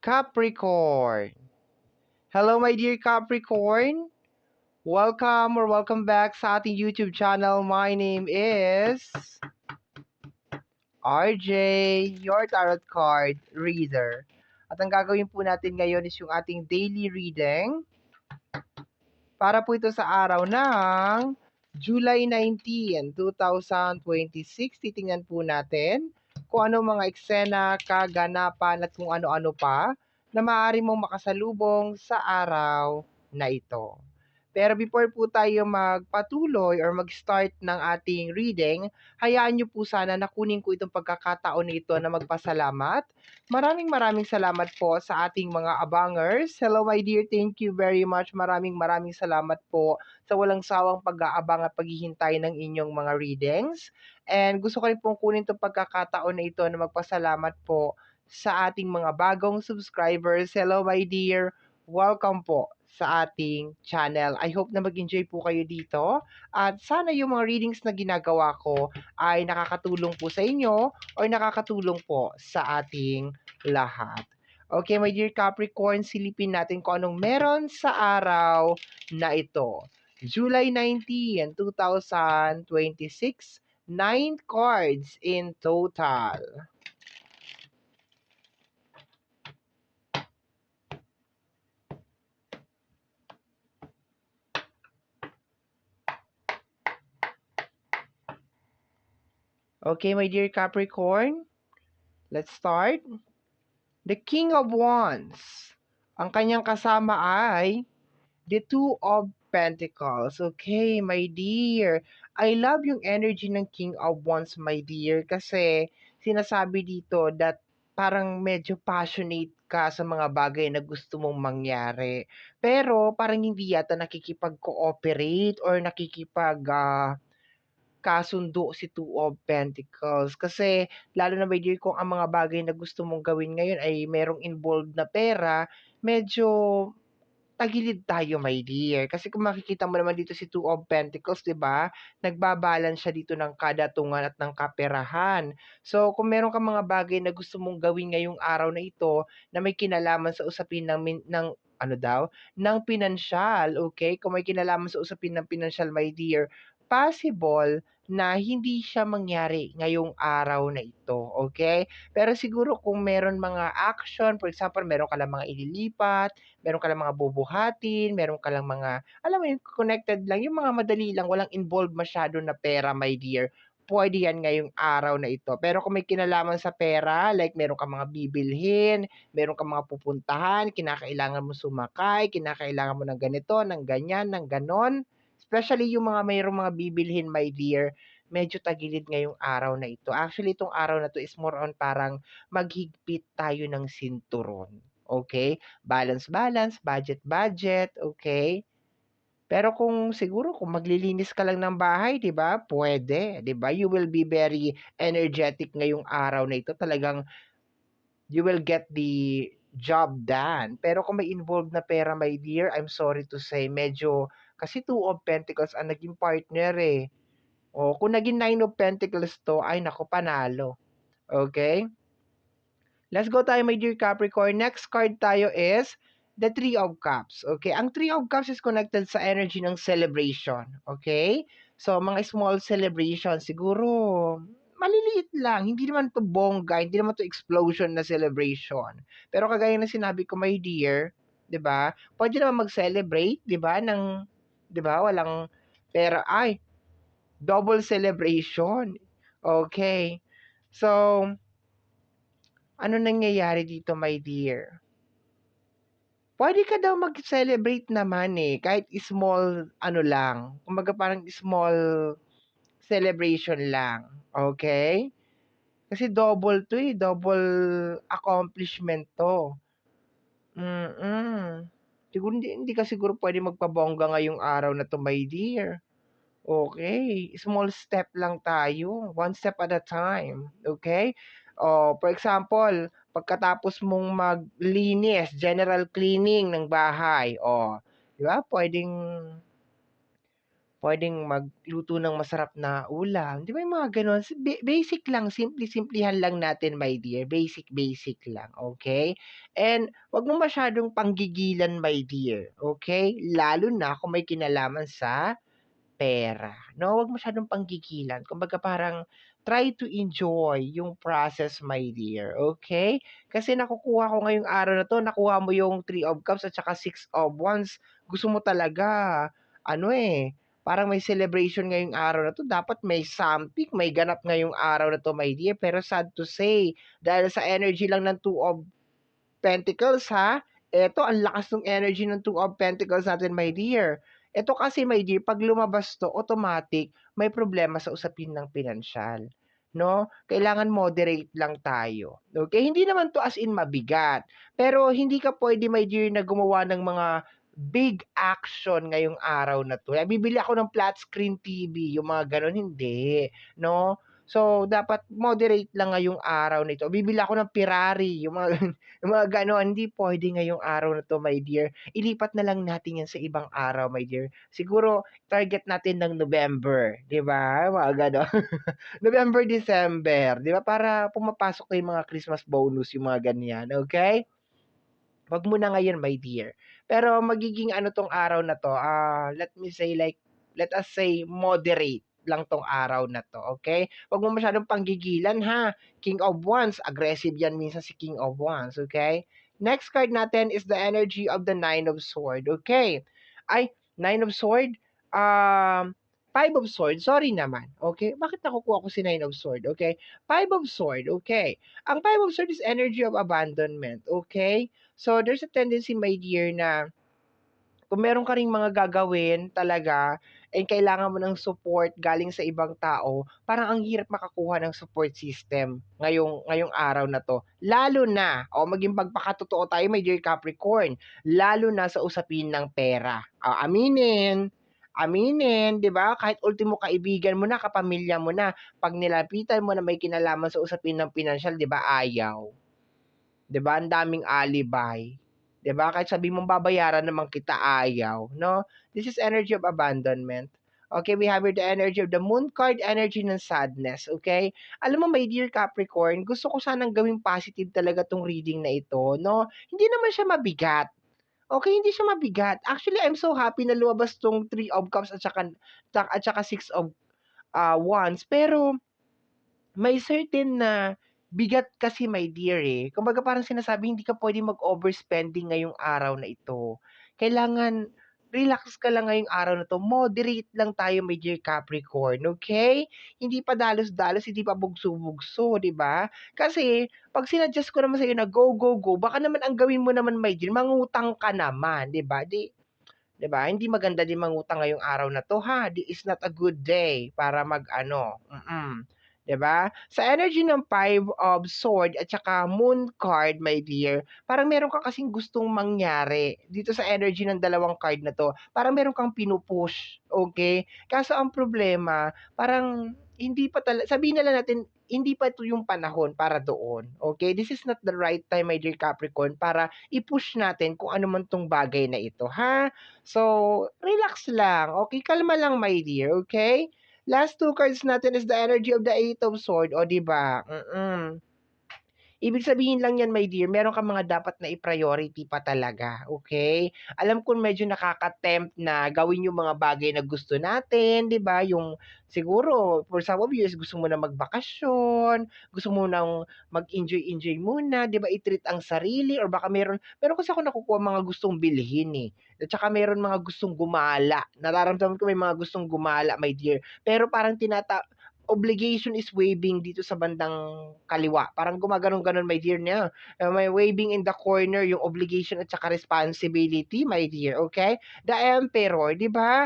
Capricorn. Hello my dear Capricorn. Welcome back sa ating YouTube channel. My name is RJ, your tarot card reader. At ang gagawin po natin ngayon is yung ating daily reading para po ito sa araw ng July 19, 2026. Titingnan po natin kung ano mga eksena, kaganapan at kung ano-ano pa na maaari mong makasalubong sa araw na ito. Pero before po tayo magpatuloy or mag-start ng ating reading, hayaan niyo po sana na kunin ko itong pagkakataon na ito na magpasalamat. Maraming salamat po sa ating mga abangers. Hello my dear, thank you very much. Maraming salamat po sa walang sawang pag-aabang at paghihintay ng inyong mga readings. And gusto ko rin pong kunin itong pagkakataon na ito na magpasalamat po sa ating mga bagong subscribers. Hello my dear, welcome po sa ating channel. I hope na mag-enjoy po kayo dito at sana yung mga readings na ginagawa ko ay nakakatulong po sa inyo or nakakatulong po sa ating lahat. Okay, my dear Capricorn, silipin natin kung anong meron sa araw na ito. July 19, 2026, 9 cards in total. Okay, my dear Capricorn, let's start. The King of Wands. Ang kanyang kasama ay the Two of Pentacles. Okay, my dear. I love yung energy ng King of Wands, my dear, kasi sinasabi dito that parang medyo passionate ka sa mga bagay na gusto mong mangyari. Pero parang hindi yata nakikipag-cooperate or kasundo si Two of Pentacles. Kasi lalo na may dear kung ang mga bagay na gusto mong gawin ngayon ay merong involved na pera, medyo tagilid tayo my dear. Kasi kung makikita mo naman dito si Two of Pentacles, 'di ba? Nagbabalance siya dito ng kadatungan at ng kaperahan. So, kung meron kang mga bagay na gusto mong gawin ngayong araw na ito na may kinalaman sa usapin ng ano daw, ng pinansyal, okay? Kung may kinalaman sa usapin ng pinansyal, my dear, possible na hindi siya mangyari ngayong araw na ito, okay? Pero siguro kung meron mga action, for example, meron ka lang mga ililipat, meron ka lang mga bubuhatin, meron ka lang mga, alam mo yun, connected lang, yung mga madali lang, walang involved masyado na pera, my dear. Pwede yan ngayong araw na ito. Pero kung may kinalaman sa pera, like meron ka mga bibilhin, meron ka mga pupuntahan, kinakailangan mo sumakay, kinakailangan mo ng ganito, ng ganyan, ng ganon, especially yung mga mayroong mga bibilhin, my dear, medyo tagilid ngayong araw na ito. Actually, itong araw na to is more on parang maghigpit tayo ng sinturon. Okay? Balance, budget, okay? Pero kung siguro kung maglilinis ka lang ng bahay, 'di ba? Pwede, 'di ba? You will be very energetic ngayong araw na ito. Talagang you will get the job done. Pero kung may involved na pera, my dear, I'm sorry to say, medyo kasi Two of Pentacles ang naging partner eh. O, kung naging Nine of Pentacles to, ay nako, panalo. Okay? Let's go tayo, my dear Capricorn. Next card tayo is the Three of Cups. Okay? Ang Three of Cups is connected sa energy ng celebration. Okay? So, mga small celebration, siguro maliliit lang. Hindi naman to bongga, hindi naman to explosion na celebration. Pero kagaya na sinabi ko, my dear, 'di ba? Pwede naman mag-celebrate, 'di ba? 'Di ba? Walang pera. Ay, double celebration. Okay. So, ano nangyayari dito, my dear? Puwede ka daw mag-celebrate naman, eh, kahit small ano lang, kumbaga parang small celebration lang, okay? Kasi double 'to, eh, double accomplishment 'to. Mm. Siguro hindi ka siguro puwedeng magpabongga ngayong araw na 'to, my dear. Okay, small step lang tayo, one step at a time, okay? Oh, for example, pagkatapos mong maglinis, general cleaning ng bahay, oh, 'di ba? puwedeng magluto ng masarap na ulam, 'di ba yung mga gano'n? Basic lang, simple-simplehan lang natin my dear, basic lang, okay? And 'wag mo masyadong panggigilan my dear, okay? Lalo na kung may kinalaman sa pera, 'no? Huwag masyadong panggigilan. Kumbaga parang try to enjoy yung process, my dear, okay? Kasi nakukuha ko ngayong araw na 'to, nakuha mo yung Three of Cups at saka Six of Wands. Gusto mo talaga ano, parang may celebration ngayong araw na 'to. Dapat may something, may ganap ngayong araw na 'to, my dear. Pero sad to say, dahil sa energy lang ng Two of Pentacles, ha. Eto ang lakas ng energy ng Two of Pentacles natin, my dear. Eto kasi, my dear, 'pag lumabas 'to automatic may problema sa usapin ng pinansyal, 'no? Kailangan moderate lang tayo, okey? Hindi naman 'to as in mabigat, pero hindi ka puwede, my dear, na gumawa ng mga big action ngayong araw na 'to. Bibili ako ng flat screen TV, yung mga gano'n, hindi, 'no? So, dapat moderate lang ngayong araw nito. Bibili ako ng Ferrari, yung mga yung mga gano'n. Hindi puwede ngayong araw na 'to, my dear. Ilipat na lang natin 'yan sa ibang araw, my dear. Siguro target natin ng November, 'di ba, mga gano'n. November, December, 'di ba, para pumapasok na yung mga Christmas bonus, yung mga ganyan, okey? Wag mo na ngayon, my dear. Pero magiging ano 'tong araw na 'to, let me say like, let us say moderate lang 'tong araw na 'to, okay? Wag mo masyadong panggigilan, ha. King of Wands, aggressive 'yan minsan si King of Wands, okay? Next card natin is the energy of the Nine of Sword, okay? Ay, Nine of Sword, Five of Sword, sorry naman, okay? Bakit nakukuha ko si Nine of Sword, okay? Five of Sword, okay. Ang Five of Sword is energy of abandonment, okay? So, there's a tendency, my dear, na kung meron ka ring mga gagawin talaga and kailangan mo ng support galing sa ibang tao, parang ang hirap makakuha ng support system ngayong araw na 'to. Lalo na, maging pagpakatotoo tayo, my dear Capricorn, lalo na sa usapin ng pera. Aminin, aminin, 'di ba? Kahit ultimo kaibigan mo na, kapamilya mo na, 'pag nilapitan mo na may kinalaman sa usapin ng pinansiyal, 'di ba, ayaw. 'Di ba, ang daming alibay, 'di ba? Kahit sabihin mong babayaran naman kita, ayaw, 'no? This is energy of abandonment. Okay, we have here the energy of the Moon card, energy ng sadness, okay? Alam mo, my dear Capricorn, gusto ko sanang gawing positive talaga 'tong reading na ito, 'no? Hindi naman siya mabigat, okay, hindi siya mabigat. Actually, I'm so happy na lumabas 'tong Three of Cups at saka Six of, Wands, pero may certain na bigat kasi, my dear, Kumbaga parang sinasabi hindi ka puwedeng mag-overspending ngayong araw na ito. Kailangan relax ka lang ngayong araw na 'to, moderate lang tayo, my dear Capricorn, okay? Hindi pa dalos-dalos, hindi pa bugso-bugso, 'di ba? Kasi 'pag sinuggest ko naman sa'yo na go, go, go, baka naman ang gawin mo naman, my dear, mangutang ka naman, 'di ba? 'Di ba, hindi maganda din mangutang ngayong araw na 'to, ha. This is not a good day para mag-ano, 'di ba? Sa energy ng Five of Sword at saka Moon card, my dear, parang meron ka kasing gustong mangyari dito sa energy ng dalawang card na 'to. Parang meron kang pinu-push, okey? Kaso ang problema, parang hindi pa sabihin na lang natin, hindi pa ito yung panahon para doon, okey? This is not the right time, my dear Capricorn, para i-push natin kung ano man 'tong bagay na ito, ha? So, relax lang, okay? Kalma lang, my dear, okay? Last two cards natin is the energy of the Eight of Sword, o 'di ba? Ibig sabihin lang yan, my dear, meron kang mga dapat na i-priority pa talaga, okay? Alam ko medyo nakaka-tempt na gawin yung mga bagay na gusto natin, 'di ba? Yung siguro for some of you is gusto mo na magbakasyon, gusto mo ng mag-enjoy-enjoy muna, 'di ba? I-treat ang sarili or baka meron kasi ako nakukuha mga gustong bilhin, at saka meron mga gustong gumala. Nararamdaman ko may mga gustong gumala, my dear, pero parang obligation is waving dito sa bandang kaliwa. Parang gumaganon-ganon, my dear, niya. May waving in the corner yung obligation at saka responsibility, my dear, okay? The Emperor, 'di ba?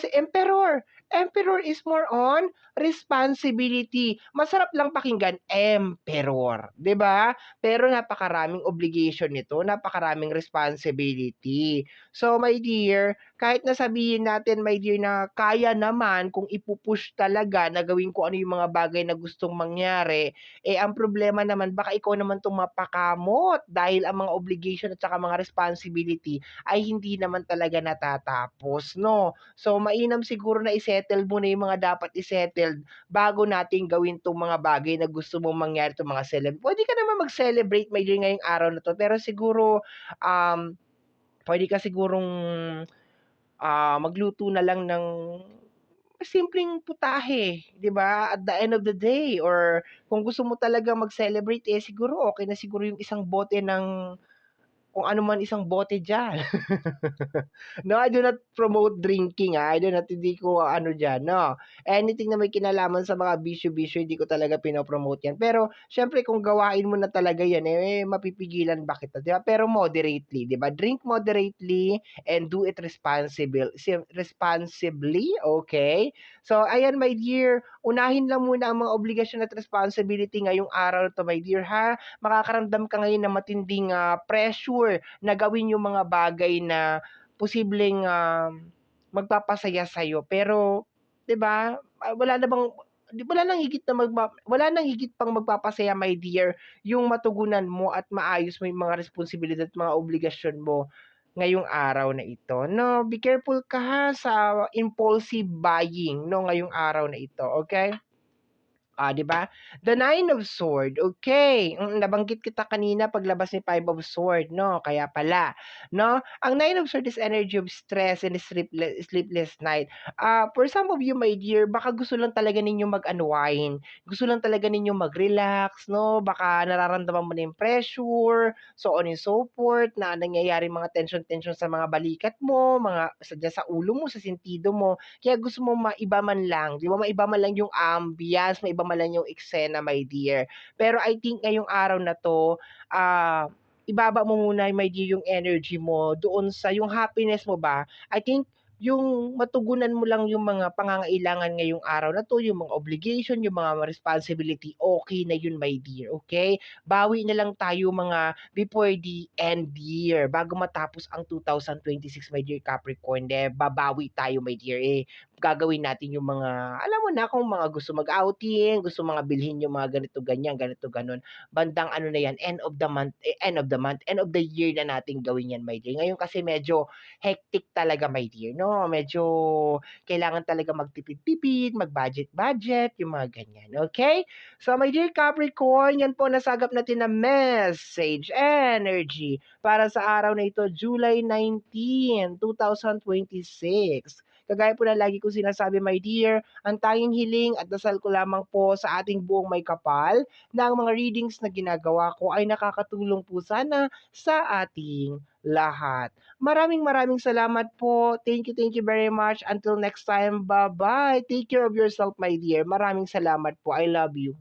Emperor. Emperor is more on responsibility. Masarap lang pakinggan, Emperor, 'di ba? Pero napakaraming obligation nito, napakaraming responsibility. So, my dear, kahit na sabihin natin my dear na kaya naman kung ipu-push talaga na gawin kung ano yung mga bagay na gustong mangyari, eh, ang problema naman baka ikaw naman 'tong mapakamot dahil ang mga obligation at saka mga responsibility ay hindi naman talaga natatapos 'no. So mainam siguro na i-settle mo na yung mga dapat i-settled bago natin gawin 'tong mga bagay na gusto mong mangyari, 'tong mga puwede ka naman mag-celebrate my dear ngayong araw na 'to, pero siguro, puwede ka sigurong, magluto na lang ng simpleng putahe, 'di ba, at the end of the day or kung gusto mo talaga mag-celebrate, eh, siguro okey na siguro yung isang bote ng kung ano man isang bote diyan. No, I do not promote drinking, I do not hindi ko ano diyan, no. Anything na may kinalaman sa mga bisyo-bisyo hindi ko talaga pino-promote 'yan. Pero siyempre kung gawain mo na talaga 'yan, eh, mapipigilan ba kita, 'di ba? Pero moderately, 'di ba? Drink moderately and do it responsibly, okay? So ayan my dear, unahin lang muna ang mga obligasyon at responsibility ngayong araw na 'to my dear, ha? Makakaramdam ka ngayon ng matinding, pressure na gawin yung mga bagay na posibleng, magpapasaya sa'yo. Pero 'di ba, wala nang higit pang magpapasaya my dear, yung matugunan mo at maayos mo yung mga responsibilidad at mga obligasyon mo ngayong araw na ito 'no. Be careful ka ha sa impulsive buying 'no, ngayong araw na ito, okey? 'Di ba? The Nine of Sword, okay. Nabanggit kita kanina paglabas ni Five of Sword 'no, kaya pala 'no. Ang Nine of Sword is energy of stress and sleepless night. For some of you my dear, baka gusto lang talaga ninyong mag-unwind, gusto lang talaga ninyong mag-relax 'no, baka nararamdaman mo na yung pressure, so on and so forth, na nangyayaring mga tension-tension sa mga balikat mo, mga sa ulo mo, sa sentido mo. Kaya gusto mo maiba man lang, 'di ba, maiba man lang yung ambiance, maiba man lang yung eksena, my dear. Pero I think ngayong araw na 'to, ibaba mo muna, my dear, yung energy mo doon sa yung happiness mo ba, I think yung matugunan mo lang yung mga pangangailangan ngayong araw na 'to, yung mga obligation, yung mga responsibility, okay na yun, my dear, okay? Bawi na lang tayo mga before the end year, bago matapos ang 2026, my dear Capricorn, babawi tayo, my dear, eh, gagawin natin yung mga alam mo na kung mga gusto mag-outing, gusto mga bilhin yung mga ganito, ganyan, ganito, gano'n. Bandang ano na 'yan, end of the year na natin gawin 'yan, my dear. Ngayon kasi medyo hectic talaga, my dear, 'no? Medyo kailangan talaga magtipid-tipid, mag-budget-budget, yung mga ganyan, okay? So, my dear Capricorn, yan po nasagap natin na message energy para sa araw na ito, July 19, 2026. Kagaya po na lagi kong sinasabi, my dear, ang tanging hiling at dasal ko lamang po sa ating buong may kapal na ang mga readings na ginagawa ko ay nakakatulong po sana sa ating lahat. Maraming maraming salamat po. Thank you very much. Until next time, bye-bye. Take care of yourself, my dear. Maraming salamat po. I love you.